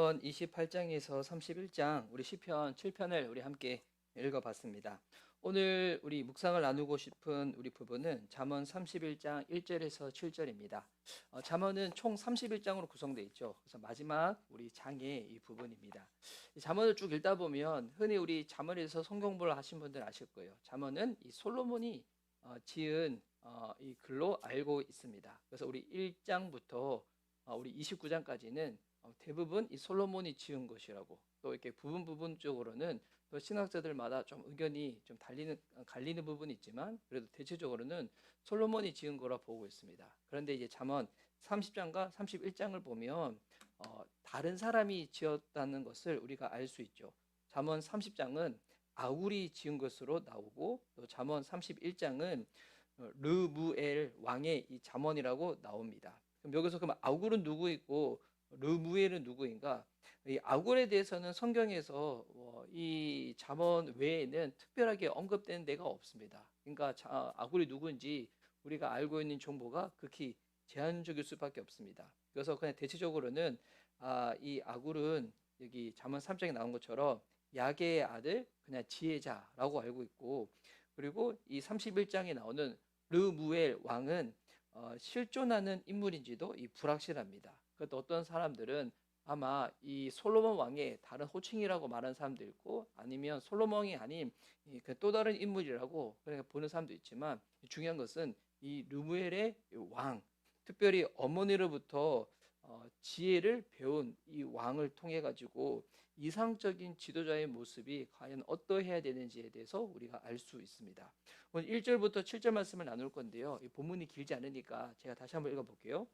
28장에서 31장 우리 시편 7편을 우리 함께 읽어봤습니다. 오늘 우리 묵상을 나누고 싶은 우리 부분은 잠언 31장 1절에서 7절입니다. 잠언은 총 31장으로 구성되어 있죠. 그래서 마지막 우리 장의 이 부분입니다. 이 잠언을 쭉 읽다 보면 흔히 우리 잠언에서 성경공부를 하신 분들 아실 거예요. 잠언은 이 솔로몬이 지은 이 글로 알고 있습니다. 그래서 우리 1장부터 우리 29장까지는 대부분 이 솔로몬이 지은 것이라고, 또 이렇게 부분적으로는 또 신학자들마다 좀 의견이 좀 갈리는 부분이 있지만 그래도 대체적으로는 솔로몬이 지은 거라 보고 있습니다. 그런데 이제 잠언 30장과 31장을 보면 다른 사람이 지었다는 것을 우리가 알 수 있죠. 잠언 30장은 아굴이 지은 것으로 나오고, 또 잠언 31장은 르무엘 왕의 이 잠언이라고 나옵니다. 그럼 여기서 그럼 아굴은 누구이고 르무엘은 누구인가? 이 아굴에 대해서는 성경에서 이 잠언 외에는 특별하게 언급된 데가 없습니다. 그러니까 아굴이 누구인지 우리가 알고 있는 정보가 극히 제한적일 수밖에 없습니다. 그래서 그냥 대체적으로는 이 아굴은 여기 잠언 3장에 나온 것처럼 야게의 아들, 그냥 지혜자라고 알고 있고, 그리고 이 31장에 나오는 르무엘 왕은 실존하는 인물인지도 불확실합니다. 그것도 어떤 사람들은 아마 이 솔로몬 왕의 다른 호칭이라고 말하는 사람도 있고, 아니면 솔로몬이 아닌 또 다른 인물이라고 그렇게 보는 사람도 있지만, 중요한 것은 이 르무엘의 왕, 특별히 어머니로부터 지혜를 배운 이 왕을 통해 가지고 이상적인 지도자의 모습이 과연 어떠해야 되는지에 대해서 우리가 알 수 있습니다. 오늘 1절부터 7절 말씀을 나눌 건데요. 이 본문이 길지 않으니까 제가 다시 한번 읽어볼게요.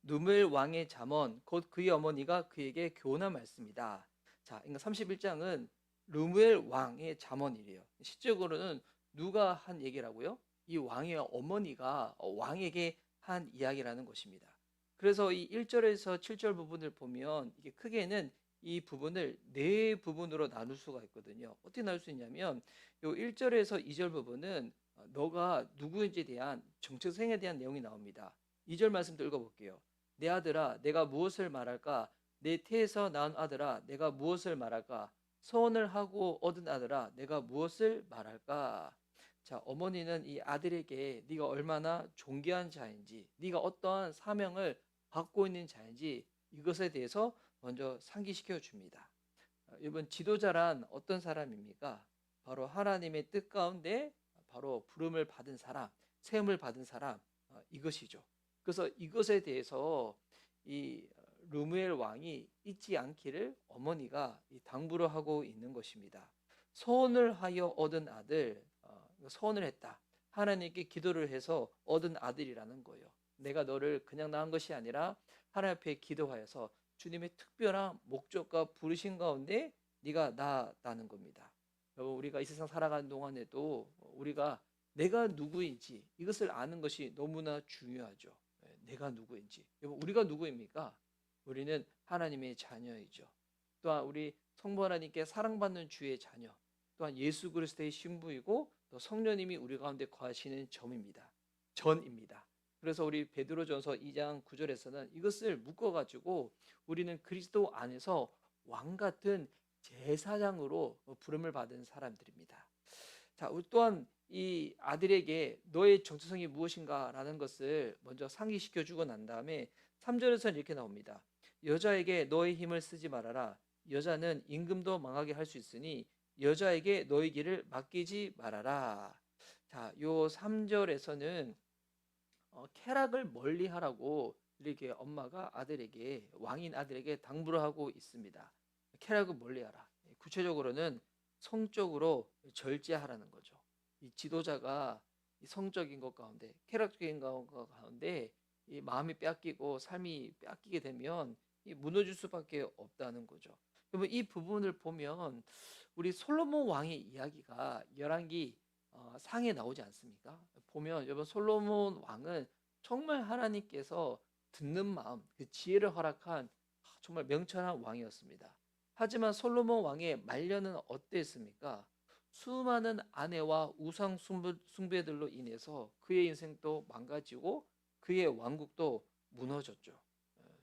누멜 왕의 잠언, 곧 그의 어머니가 그에게 교훈한 말씀이다. 자, 그러니까 31장은 르무엘 왕의 잠언이래요. 실적으로는 누가 한 얘기라고요? 이 왕의 어머니가 왕에게 한 이야기라는 것입니다. 그래서 이 1절에서 7절 부분을 보면 이게 크게는 이 부분을 네 부분으로 나눌 수가 있거든요. 어떻게 나눌 수 있냐면 요 1절에서 2절 부분은 너가 누구인지에 대한 정체성에 대한 내용이 나옵니다. 2절 말씀도 읽어볼게요. 내 아들아, 내가 무엇을 말할까? 내 태에서 낳은 아들아, 내가 무엇을 말할까? 소원을 하고 얻은 아들아, 내가 무엇을 말할까? 자, 어머니는 이 아들에게 네가 얼마나 존귀한 자인지, 네가 어떠한 사명을 받고 있는 자인지 이것에 대해서 먼저 상기시켜 줍니다. 이번 지도자란 어떤 사람입니까? 바로 하나님의 뜻 가운데 바로 부름을 받은 사람, 세움을 받은 사람, 이것이죠. 그래서 이것에 대해서 이 르무엘 왕이 잊지 않기를 어머니가 당부를 하고 있는 것입니다. 소원을 하여 얻은 아들, 소원을 했다. 하나님께 기도를 해서 얻은 아들이라는 거예요. 내가 너를 그냥 낳은 것이 아니라 하나님 앞에 기도하여서 주님의 특별한 목적과 부르신 가운데 네가 낳았다는 겁니다. 여러분, 우리가 이 세상 살아가는 동안에도 우리가 내가 누구인지 이것을 아는 것이 너무나 중요하죠. 내가 누구인지. 여러분, 우리가 누구입니까? 우리는 하나님의 자녀이죠. 또한 우리 성부 하나님께 사랑받는 주의 자녀, 또한 예수 그리스도의 신부이고 또 성령님이 우리 가운데 거하시는 전입니다. 그래서 우리 베드로전서 2장 9절에서는 이것을 묶어가지고 우리는 그리스도 안에서 왕 같은 제사장으로 부름을 받은 사람들입니다. 자, 우리 또한 이 아들에게 너의 정체성이 무엇인가라는 것을 먼저 상기시켜 주고 난 다음에 3절에서는 이렇게 나옵니다. 여자에게 너의 힘을 쓰지 말아라. 여자는 임금도 망하게 할 수 있으니 여자에게 너의 길을 맡기지 말아라. 자, 요 3절에서는 쾌락을 멀리하라고 이렇게 엄마가 아들에게, 왕인 아들에게 당부를 하고 있습니다. 쾌락을 멀리하라. 구체적으로는 성적으로 절제하라는 거죠. 이 지도자가 이 성적인 것 가운데, 쾌락적인 것 가운데 이 마음이 뺏기고 삶이 뺏기게 되면 이 무너질 수밖에 없다는 거죠. 그러면 이 부분을 보면 우리 솔로몬 왕의 이야기가 열왕기 상에 나오지 않습니까? 보면 여러분, 솔로몬 왕은 정말 하나님께서 듣는 마음, 그 지혜를 허락한 정말 명철한 왕이었습니다. 하지만 솔로몬 왕의 말년은 어땠습니까? 수많은 아내와 우상 숭배들로 인해서 그의 인생도 망가지고 그의 왕국도 무너졌죠.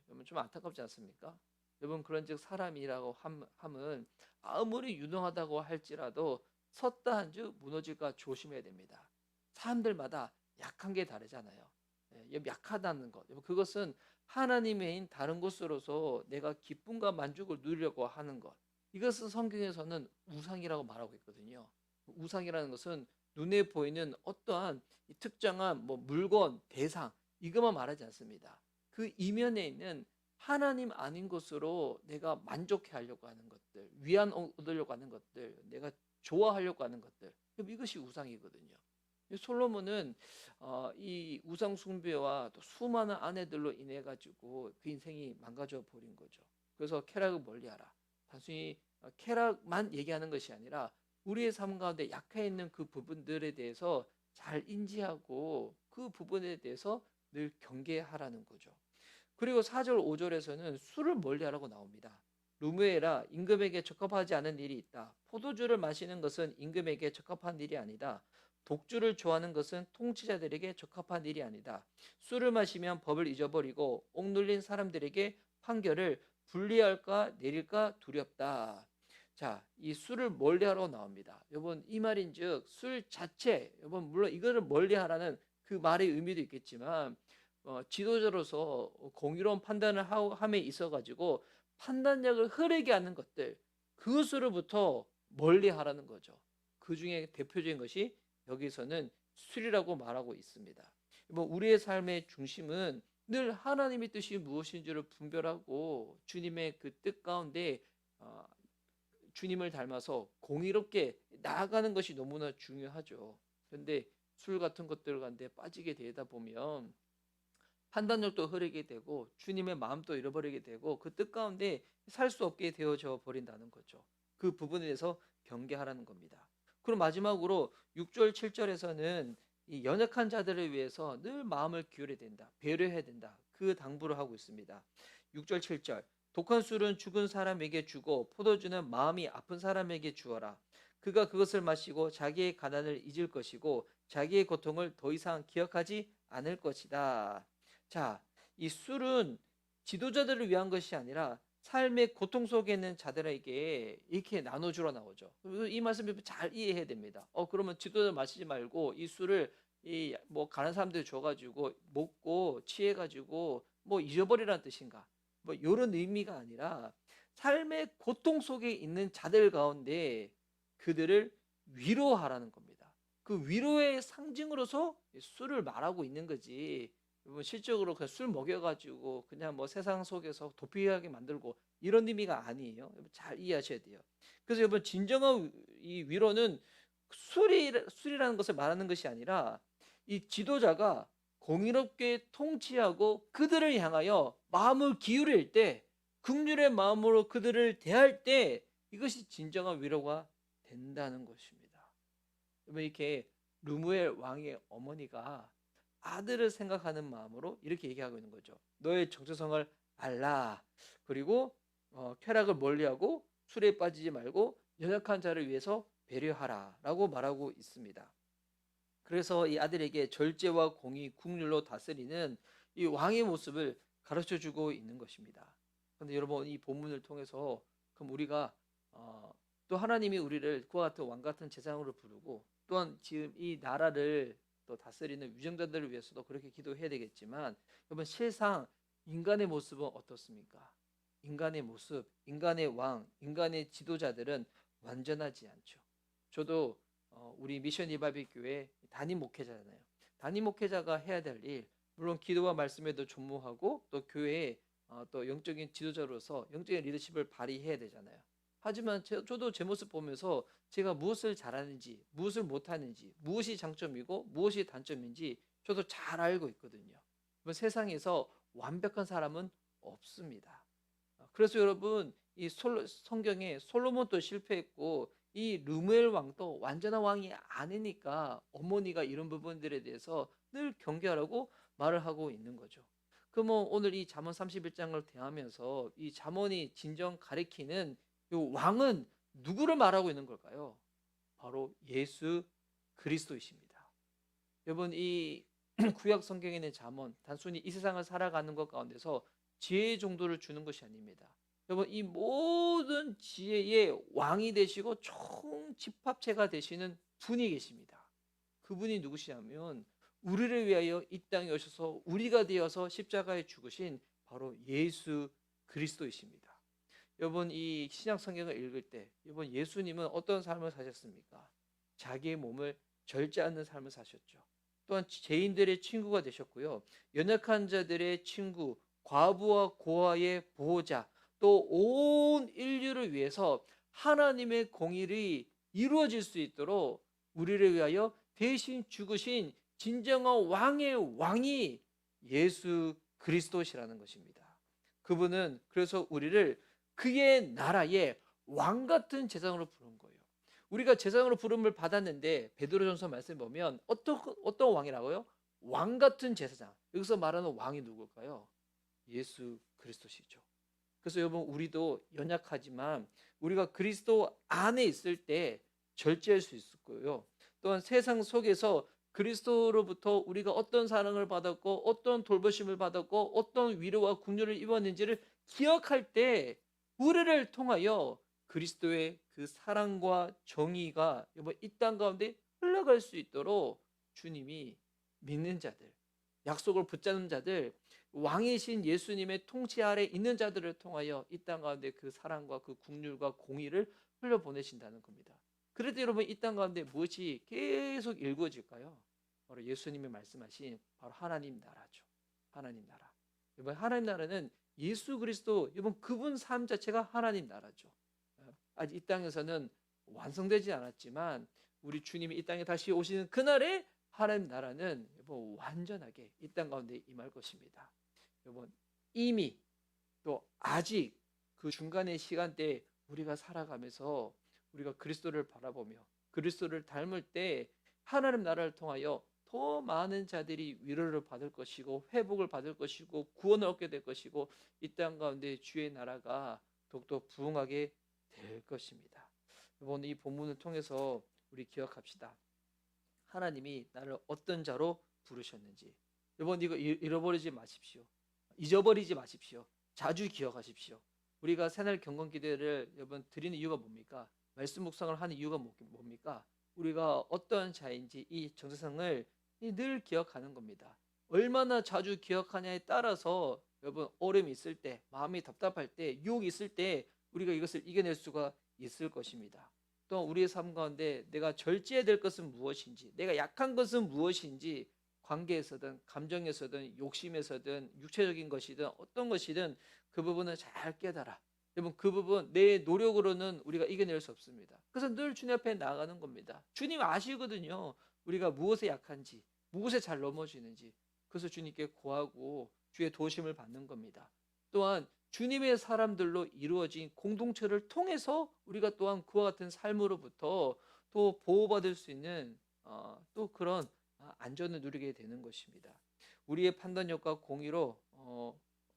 여러분, 좀 안타깝지 않습니까? 여러분 그런즉 사람이라고 함은 아무리 유능하다고 할지라도 섰다 한즉 무너질까 조심해야 됩니다. 사람들마다 약한 게 다르잖아요. 예, 약하다는 것. 그것은 하나님의 인 다른 것으로서 내가 기쁨과 만족을 누리려고 하는 것. 이것은 성경에서는 우상이라고 말하고 있거든요. 우상이라는 것은 눈에 보이는 어떠한 특정한 뭐 물건, 대상 이것만 말하지 않습니다. 그 이면에 있는 하나님 아닌 것으로 내가 만족해 하려고 하는 것들, 위안 얻으려고 하는 것들, 내가 좋아하려고 하는 것들, 이것이 우상이거든요. 솔로몬은 이 우상 숭배와 또 수많은 아내들로 인해 가지고 그 인생이 망가져 버린 거죠. 그래서 쾌락을 멀리하라. 단순히 쾌락만 얘기하는 것이 아니라 우리의 삶 가운데 약해 있는 그 부분들에 대해서 잘 인지하고 그 부분에 대해서 늘 경계하라는 거죠. 그리고 4절 5절에서는 술을 멀리하라고 나옵니다. 루무에라, 임금에게 적합하지 않은 일이 있다. 포도주를 마시는 것은 임금에게 적합한 일이 아니다. 독주를 좋아하는 것은 통치자들에게 적합한 일이 아니다. 술을 마시면 법을 잊어버리고 옥눌린 사람들에게 판결을 불리할까 내릴까 두렵다. 자, 이 술을 멀리하라고 나옵니다. 여러분 이 말인즉 술 자체, 여러분 물론 이거를 멀리하라는 그 말의 의미도 있겠지만 지도자로서 공유로운 판단을 함에 있어 가지고 판단력을 흐르게 하는 것들 그것으로부터 멀리하라는 거죠. 그 중에 대표적인 것이 여기서는 술이라고 말하고 있습니다. 뭐 우리의 삶의 중심은 늘 하나님의 뜻이 무엇인지를 분별하고 주님의 그 뜻 가운데 어, 주님을 닮아서 공의롭게 나아가는 것이 너무나 중요하죠. 그런데 술 같은 것들 가운데 빠지게 되다 보면 판단력도 흐르게 되고 주님의 마음도 잃어버리게 되고 그 뜻 가운데 살 수 없게 되어져 버린다는 거죠. 그 부분에 대해서 경계하라는 겁니다. 그리고 마지막으로 6절 7절에서는 이 연약한 자들을 위해서 늘 마음을 기울여야 된다. 배려해야 된다. 그 당부를 하고 있습니다. 6절 7절 독한 술은 죽은 사람에게 주고 포도주는 마음이 아픈 사람에게 주어라. 그가 그것을 마시고 자기의 가난을 잊을 것이고 자기의 고통을 더 이상 기억하지 않을 것이다. 자, 이 술은 지도자들을 위한 것이 아니라 삶의 고통 속에 있는 자들에게 이렇게 나눠주러 나오죠. 이 말씀을 잘 이해해야 됩니다. 그러면 지도자 마시지 말고 이 술을 이 뭐 가는 사람들 줘가지고 먹고 취해가지고 뭐 잊어버리라는 뜻인가? 뭐 이런 의미가 아니라 삶의 고통 속에 있는 자들 가운데 그들을 위로하라는 겁니다. 그 위로의 상징으로서 술을 말하고 있는 거지. 여러분 실적으로 그냥 술 먹여가지고 그냥 뭐 세상 속에서 도피하게 만들고 이런 의미가 아니에요. 여러분 잘 이해하셔야 돼요. 그래서 여러분 진정한 이 위로는 술이라는 것을 말하는 것이 아니라 이 지도자가 공의롭게 통치하고 그들을 향하여 마음을 기울일 때 긍휼의 마음으로 그들을 대할 때 이것이 진정한 위로가 된다는 것입니다. 여러분 이렇게 르무엘 왕의 어머니가 아들을 생각하는 마음으로 이렇게 얘기하고 있는 거죠. 너의 정체성을 알라. 그리고 쾌락을 멀리하고 술에 빠지지 말고 연약한 자를 위해서 배려하라 라고 말하고 있습니다. 그래서 이 아들에게 절제와 공의, 국률로 다스리는 이 왕의 모습을 가르쳐 주고 있는 것입니다. 그런데 여러분 이 본문을 통해서 그럼 우리가 또 하나님이 우리를 그와 같은 왕 같은 제사장으로 부르고 또한 지금 이 나라를 또 다스리는 위정자들을 위해서도 그렇게 기도해야 되겠지만 여러분 실상 인간의 모습은 어떻습니까? 인간의 모습, 인간의 왕, 인간의 지도자들은 완전하지 않죠. 저도 우리 미션 이바비 교회 담임 목회자잖아요. 담임 목회자가 해야 될 일, 물론 기도와 말씀에도 전무하고 또 교회에 또 영적인 지도자로서 영적인 리더십을 발휘해야 되잖아요. 하지만 저도 제 모습 보면서 제가 무엇을 잘하는지, 무엇을 못하는지, 무엇이 장점이고 무엇이 단점인지 저도 잘 알고 있거든요. 세상에서 완벽한 사람은 없습니다. 그래서 여러분 이 성경에 솔로몬도 실패했고 이 르무엘 왕도 완전한 왕이 아니니까 어머니가 이런 부분들에 대해서 늘 경계하라고 말을 하고 있는 거죠. 그럼 오늘 이 잠언 31장을 대하면서 이 잠언이 진정 가리키는 이 왕은 누구를 말하고 있는 걸까요? 바로 예수 그리스도이십니다. 여러분 이 구약 성경에 있는 잠언 단순히 이 세상을 살아가는 것 가운데서 지혜의 정도를 주는 것이 아닙니다. 여러분 이 모든 지혜의 왕이 되시고 총 집합체가 되시는 분이 계십니다. 그분이 누구시냐면 우리를 위하여 이 땅에 오셔서 우리가 되어서 십자가에 죽으신 바로 예수 그리스도이십니다. 여러분 이 신약 성경을 읽을 때 여러분 예수님은 어떤 삶을 사셨습니까? 자기의 몸을 절제 않는 삶을 사셨죠. 또한 죄인들의 친구가 되셨고요. 연약한 자들의 친구, 과부와 고아의 보호자, 또 온 인류를 위해서 하나님의 공의를 이루어질 수 있도록 우리를 위하여 대신 죽으신 진정한 왕의 왕이 예수 그리스도시라는 것입니다. 그분은 그래서 우리를 그의 나라의 왕 같은 제사장으로 부른 거예요. 우리가 제사장으로 부름을 받았는데 베드로전서 말씀 보면 어떤 왕이라고요? 왕 같은 제사장. 여기서 말하는 왕이 누굴까요? 예수 그리스도시죠. 그래서 여러분 우리도 연약하지만 우리가 그리스도 안에 있을 때 절제할 수 있을 거예요. 또한 세상 속에서 그리스도로부터 우리가 어떤 사랑을 받았고 어떤 돌보심을 받았고 어떤 위로와 긍휼을 입었는지를 기억할 때 우리를 통하여 그리스도의 그 사랑과 정의가 이 땅 가운데 흘러갈 수 있도록 주님이 믿는 자들, 약속을 붙잡는 자들, 왕이신 예수님의 통치 아래 있는 자들을 통하여 이 땅 가운데 그 사랑과 그 긍휼과 공의를 흘려보내신다는 겁니다. 그래도 여러분 이 땅 가운데 무엇이 계속 일구어질까요? 바로 예수님이 말씀하신 바로 하나님 나라죠. 하나님 나라. 이번 하나님 나라는 예수 그리스도 이번 그분 삶 자체가 하나님 나라죠. 아직 이 땅에서는 완성되지 않았지만 우리 주님이 이 땅에 다시 오시는 그날에 하나님 나라는 여러분 완전하게 이 땅 가운데 임할 것입니다. 여러분 이미 또 아직 그 중간의 시간대에 우리가 살아가면서 우리가 그리스도를 바라보며 그리스도를 닮을 때 하나님 나라를 통하여 더 많은 자들이 위로를 받을 것이고 회복을 받을 것이고 구원을 얻게 될 것이고 이 땅 가운데 주의 나라가 더욱더 부흥하게 될 것입니다. 이번 이 본문을 통해서 우리 기억합시다. 하나님이 나를 어떤 자로 부르셨는지. 이번 이거 잃어버리지 마십시오. 잊어버리지 마십시오. 자주 기억하십시오. 우리가 새날 경건 기도를 여러분 드리는 이유가 뭡니까? 말씀 묵상을 하는 이유가 뭡니까? 우리가 어떤 자인지 이 정체성을 늘 기억하는 겁니다. 얼마나 자주 기억하냐에 따라서 여러분 어려움이 있을 때, 마음이 답답할 때, 유혹이 있을 때 우리가 이것을 이겨낼 수가 있을 것입니다. 또 우리의 삶 가운데 내가 절제해야 될 것은 무엇인지, 내가 약한 것은 무엇인지, 관계에서든 감정에서든 욕심에서든 육체적인 것이든 어떤 것이든 그 부분을 잘 깨달아. 여러분 그 부분 내 노력으로는 우리가 이겨낼 수 없습니다. 그래서 늘 주님 앞에 나가는 겁니다. 주님 아시거든요. 우리가 무엇에 약한지, 무엇에 잘 넘어지는지. 그래서 주님께 구하고 주의 도우심을 받는 겁니다. 또한 주님의 사람들로 이루어진 공동체를 통해서 우리가 또한 그와 같은 삶으로부터 또 보호받을 수 있는 또 그런 안전을 누리게 되는 것입니다. 우리의 판단력과 공의로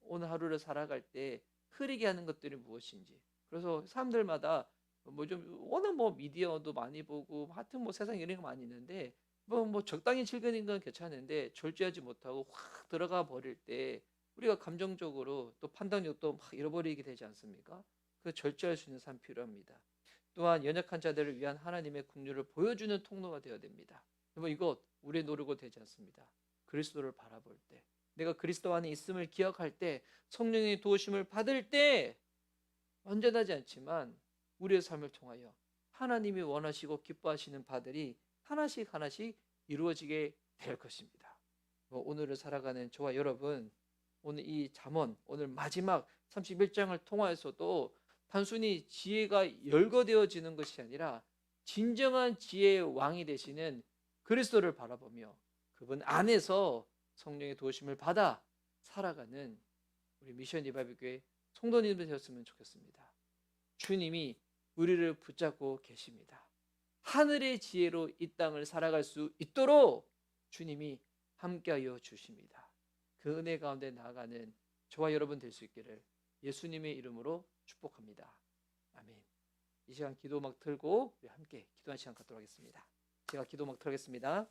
오늘 하루를 살아갈 때 흐리게 하는 것들이 무엇인지. 그래서 사람들마다 뭐 좀 워낙 뭐 미디어도 많이 보고 하여튼 뭐 세상 이런 거 많이 있는데 뭐 적당히 즐기는 건 괜찮은데 절제하지 못하고 확 들어가 버릴 때 우리가 감정적으로 또 판단력도 막 잃어버리게 되지 않습니까? 그 절제할 수 있는 삶 필요합니다. 또한 연약한 자들을 위한 하나님의 긍휼을 보여주는 통로가 되어야 됩니다. 여러분 이것 우리의 노력으로 되지 않습니다. 그리스도를 바라볼 때 내가 그리스도 안에 있음을 기억할 때 성령의 도우심을 받을 때 완전하지 않지만 우리의 삶을 통하여 하나님이 원하시고 기뻐하시는 바들이 하나씩 하나씩 이루어지게 될 것입니다. 오늘을 살아가는 저와 여러분 오늘 이 잠언 오늘 마지막 31장을 통하여서도 단순히 지혜가 열거되어지는 것이 아니라 진정한 지혜의 왕이 되시는 그리스도를 바라보며 그분 안에서 성령의 도우심을 받아 살아가는 우리 미션 리바이벌 교회 성도님들 되었으면 좋겠습니다. 주님이 우리를 붙잡고 계십니다. 하늘의 지혜로 이 땅을 살아갈 수 있도록 주님이 함께하여 주십니다. 그 은혜 가운데 나아가는 저와 여러분 될 수 있기를 예수님의 이름으로 축복합니다. 아멘. 이 시간 기도 음악 틀고 우리 함께 기도하는 시간 갖도록 하겠습니다. 제가 기도 음악 틀겠습니다.